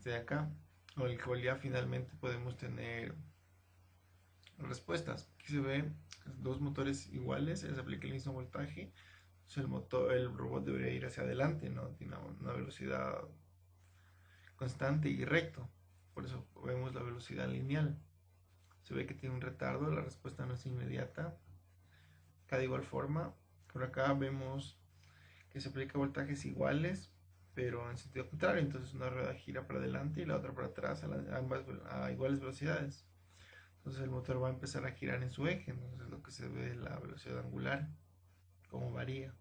este de acá, o el cual ya finalmente podemos tener respuestas. Aquí se ve dos motores iguales, se aplica el mismo voltaje, el robot debería ir hacia adelante, ¿no? Tiene una velocidad constante y recto, por eso vemos la velocidad lineal. Se ve que tiene un retardo, la respuesta no es inmediata. Acá de igual forma, por acá vemos que se aplica voltajes iguales, pero en sentido contrario. Entonces una rueda gira para adelante y la otra para atrás ambas a iguales velocidades. Entonces el motor va a empezar a girar en su eje. Entonces lo que se ve es la velocidad angular, cómo varía.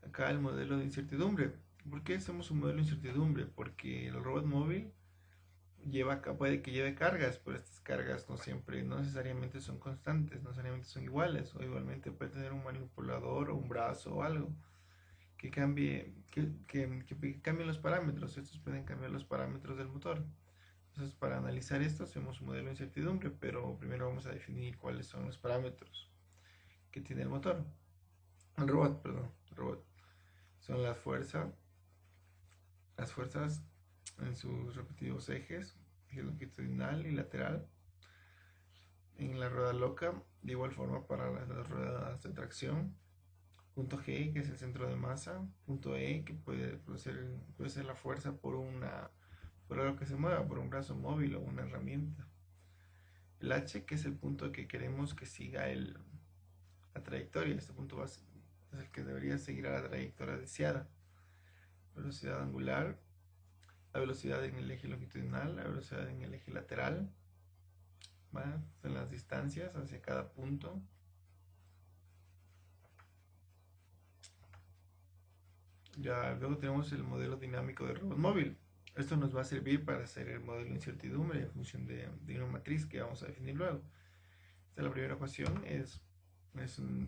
Acá el modelo de incertidumbre. ¿Por qué hacemos un modelo de incertidumbre? Porque el robot móvil puede que lleve cargas, pero estas cargas no siempre, no necesariamente son constantes, no necesariamente son iguales, o igualmente puede tener un manipulador o un brazo o algo que cambie los parámetros. Estos pueden cambiar los parámetros del motor. Entonces, para analizar esto, hacemos un modelo de incertidumbre, pero primero vamos a definir cuáles son los parámetros que tiene el motor. El robot, perdón, el robot. Son las fuerzas en sus respectivos ejes, eje longitudinal y lateral, en la rueda loca, de igual forma para las ruedas de tracción. Punto G, que es el centro de masa. Punto E, que puede ser la fuerza por algo que se mueva, por un brazo móvil o una herramienta. El H, que es el punto que queremos que siga la trayectoria. Este punto es el que debería seguir a la trayectoria deseada. Velocidad angular, la velocidad en el eje longitudinal, la velocidad en el eje lateral, ¿va? En las distancias hacia cada punto. Ya luego tenemos el modelo dinámico de robot móvil. Esto nos va a servir para hacer el modelo de incertidumbre en función de una matriz que vamos a definir luego. Esta es la primera ecuación,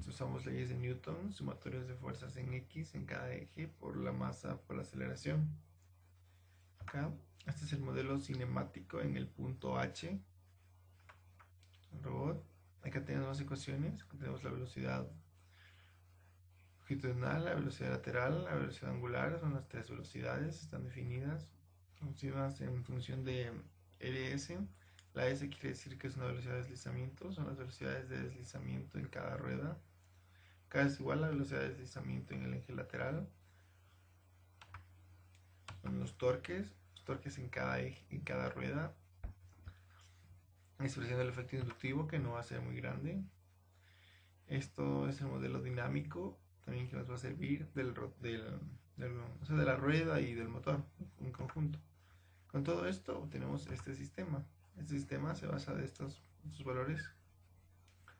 usamos leyes de Newton, sumatorios de fuerzas en X en cada eje por la masa por la aceleración. Acá, este es el modelo cinemático en el punto H, el robot. Acá tenemos dos ecuaciones, acá tenemos la velocidad longitudinal, la velocidad lateral, la velocidad angular, son las tres velocidades, están definidas en función de LS. La S quiere decir que es una velocidad de deslizamiento, son las velocidades de deslizamiento en cada rueda. K es igual a la velocidad de deslizamiento en el eje lateral. Son los torques en cada eje, en cada rueda. Expresión del efecto inductivo, que no va a ser muy grande. Esto es el modelo dinámico, también que nos va a servir de la rueda y del motor en conjunto. Con todo esto obtenemos este sistema. Este sistema se basa de estos valores.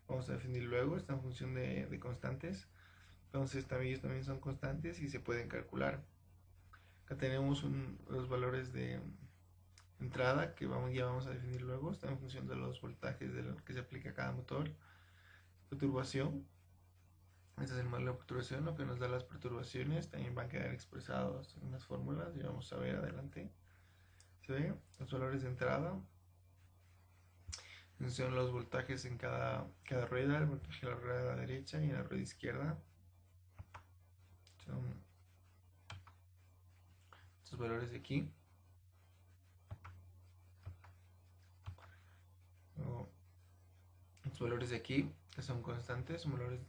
Vamos a definir luego, está en función de constantes. Entonces ellos también son constantes y se pueden calcular. Acá tenemos los valores de entrada que ya vamos a definir luego. Está en función de los voltajes que se aplica a cada motor. Perturbación. Este es el modelo de perturbación, lo que nos da las perturbaciones. También van a quedar expresados en las fórmulas y vamos a ver adelante. Se ven los valores de entrada. Son los voltajes en cada rueda, el voltaje de la rueda derecha y en la rueda izquierda. Son estos valores de aquí. Los valores de aquí, que son constantes,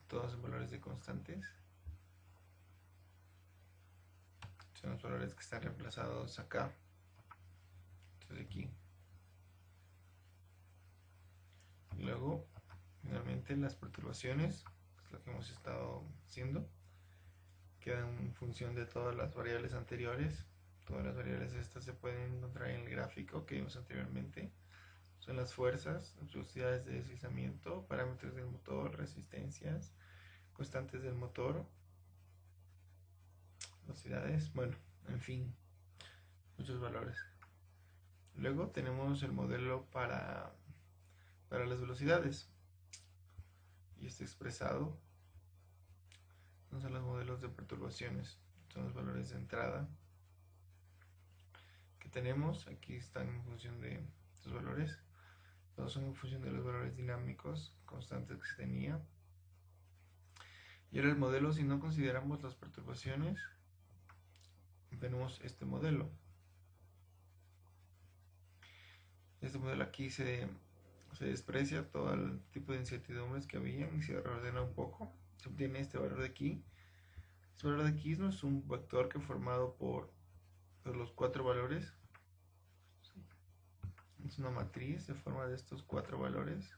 todos son valores de constantes. Son los valores que están reemplazados acá. Entonces aquí. Y luego, finalmente, las perturbaciones, que es lo que hemos estado haciendo, quedan en función de todas las variables anteriores. Todas las variables estas se pueden encontrar en el gráfico que vimos anteriormente. Son las fuerzas, las velocidades de deslizamiento, parámetros del motor, resistencias, constantes del motor, velocidades, bueno, en fin, muchos valores. Luego tenemos el modelo para las velocidades y está expresado. Son los modelos de perturbaciones, son los valores de entrada que tenemos. Aquí están en función de estos valores. Todos son en función de los valores dinámicos constantes que se tenía. Y ahora el modelo, si no consideramos las perturbaciones, tenemos este modelo. Este modelo aquí se desprecia todo el tipo de incertidumbres que había y se reordena un poco. Se obtiene este valor de aquí. Este valor de aquí no es un vector que formado por los 4 valores. Es una matriz, se forma de estos 4 valores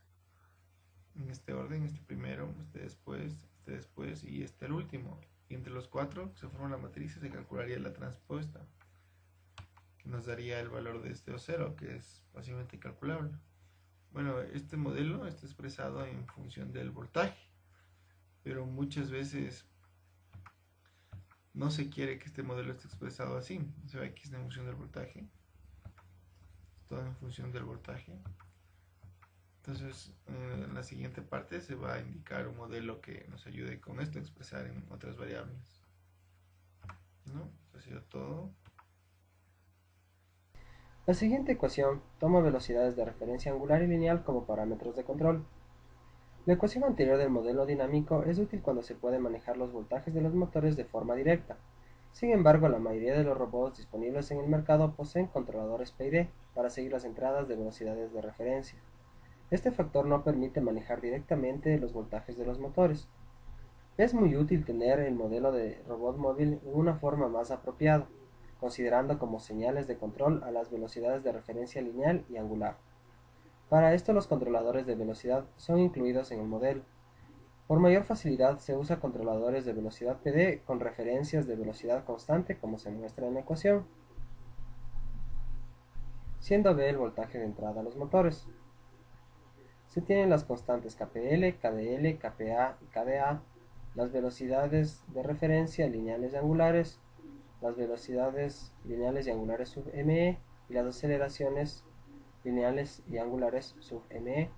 en este orden, este primero, este después y este el último. Y entre los 4 se forma la matriz y se calcularía la transpuesta, que nos daría el valor de este O0, que es fácilmente calculable. Bueno, este modelo está expresado en función del voltaje, pero muchas veces no se quiere que este modelo esté expresado así. O sea, X en función del voltaje, todo en función del voltaje. Entonces, en la siguiente parte se va a indicar un modelo que nos ayude con esto a expresar en otras variables. ¿No? Eso ha sido todo. La siguiente ecuación toma velocidades de referencia angular y lineal como parámetros de control. La ecuación anterior del modelo dinámico es útil cuando se puede manejar los voltajes de los motores de forma directa. Sin embargo, la mayoría de los robots disponibles en el mercado poseen controladores PID para seguir las entradas de velocidades de referencia. Este factor no permite manejar directamente los voltajes de los motores. Es muy útil tener el modelo de robot móvil en una forma más apropiada, considerando como señales de control a las velocidades de referencia lineal y angular. Para esto los controladores de velocidad son incluidos en el modelo. Por mayor facilidad se usa controladores de velocidad PD con referencias de velocidad constante como se muestra en la ecuación, siendo V el voltaje de entrada a los motores. Se tienen las constantes KPL, KDL, KPA y KDA, las velocidades de referencia lineales y angulares, las velocidades lineales y angulares sub ME y las aceleraciones lineales y angulares sub ME,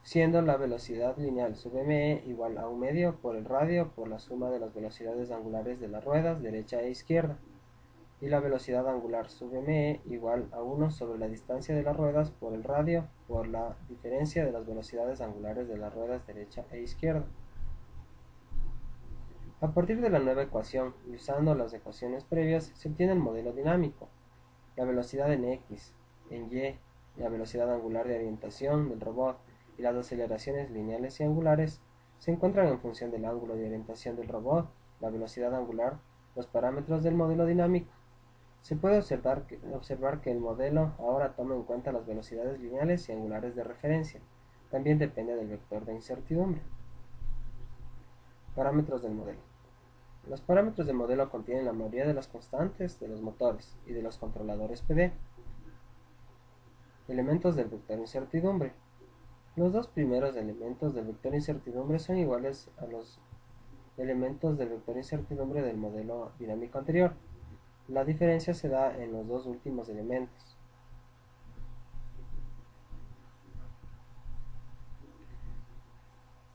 siendo la velocidad lineal sub ME igual a 1 medio por el radio por la suma de las velocidades angulares de las ruedas derecha e izquierda, y la velocidad angular sub ME igual a 1 sobre la distancia de las ruedas por el radio por la diferencia de las velocidades angulares de las ruedas derecha e izquierda. A partir de la nueva ecuación y usando las ecuaciones previas se obtiene el modelo dinámico. La velocidad en X, en Y, la velocidad angular de orientación del robot y las aceleraciones lineales y angulares se encuentran en función del ángulo de orientación del robot, la velocidad angular, los parámetros del modelo dinámico. Se puede observar que el modelo ahora toma en cuenta las velocidades lineales y angulares de referencia. También depende del vector de incertidumbre. Parámetros del modelo. Los parámetros del modelo contienen la mayoría de las constantes de los motores y de los controladores PD. Elementos del vector incertidumbre. Los dos primeros elementos del vector incertidumbre son iguales a los elementos del vector incertidumbre del modelo dinámico anterior. La diferencia se da en los dos últimos elementos.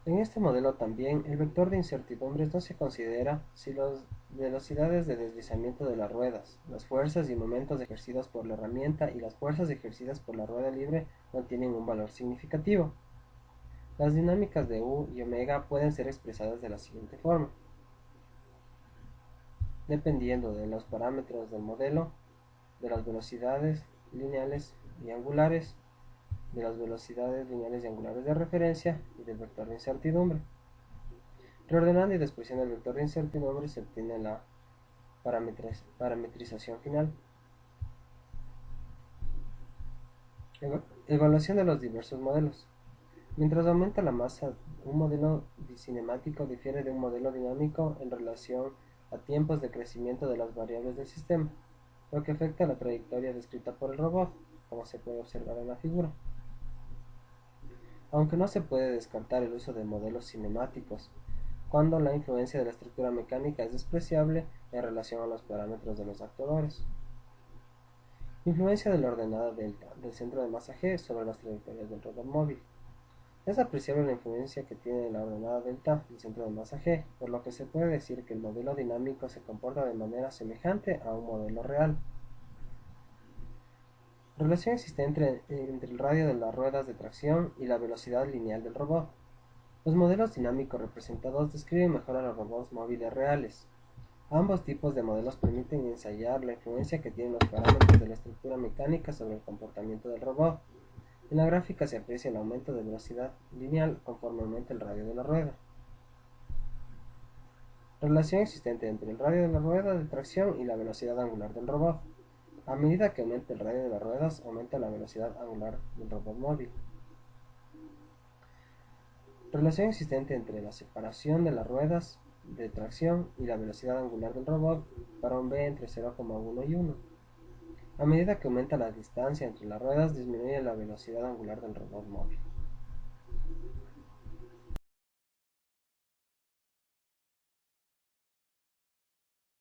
En este modelo también el vector de incertidumbres no se considera si las velocidades de deslizamiento de las ruedas, las fuerzas y momentos ejercidos por la herramienta y las fuerzas ejercidas por la rueda libre no tienen un valor significativo. Las dinámicas de U y omega pueden ser expresadas de la siguiente forma. Dependiendo de los parámetros del modelo, de las velocidades lineales y angulares, de las velocidades lineales y angulares de referencia y del vector de incertidumbre. Reordenando y despreciando el vector de incertidumbre se obtiene la parametrización final. Evaluación de los diversos modelos. Mientras aumenta la masa, un modelo cinemático difiere de un modelo dinámico en relación a tiempos de crecimiento de las variables del sistema, lo que afecta a la trayectoria descrita por el robot, como se puede observar en la figura. Aunque no se puede descartar el uso de modelos cinemáticos, cuando la influencia de la estructura mecánica es despreciable en relación a los parámetros de los actuadores. Influencia de la ordenada delta del centro de masa G sobre las trayectorias del robot móvil. Es apreciable la influencia que tiene la ordenada delta del centro de masa G, por lo que se puede decir que el modelo dinámico se comporta de manera semejante a un modelo real. Relación existente entre el radio de las ruedas de tracción y la velocidad lineal del robot. Los modelos dinámicos representados describen mejor a los robots móviles reales. Ambos tipos de modelos permiten ensayar la influencia que tienen los parámetros de la estructura mecánica sobre el comportamiento del robot. En la gráfica se aprecia el aumento de velocidad lineal conforme aumenta el radio de la rueda. Relación existente entre el radio de la rueda de tracción y la velocidad angular del robot. A medida que aumenta el radio de las ruedas, aumenta la velocidad angular del robot móvil. Relación existente entre la separación de las ruedas de tracción y la velocidad angular del robot para un b entre 0,1 y 1. A medida que aumenta la distancia entre las ruedas, disminuye la velocidad angular del robot móvil.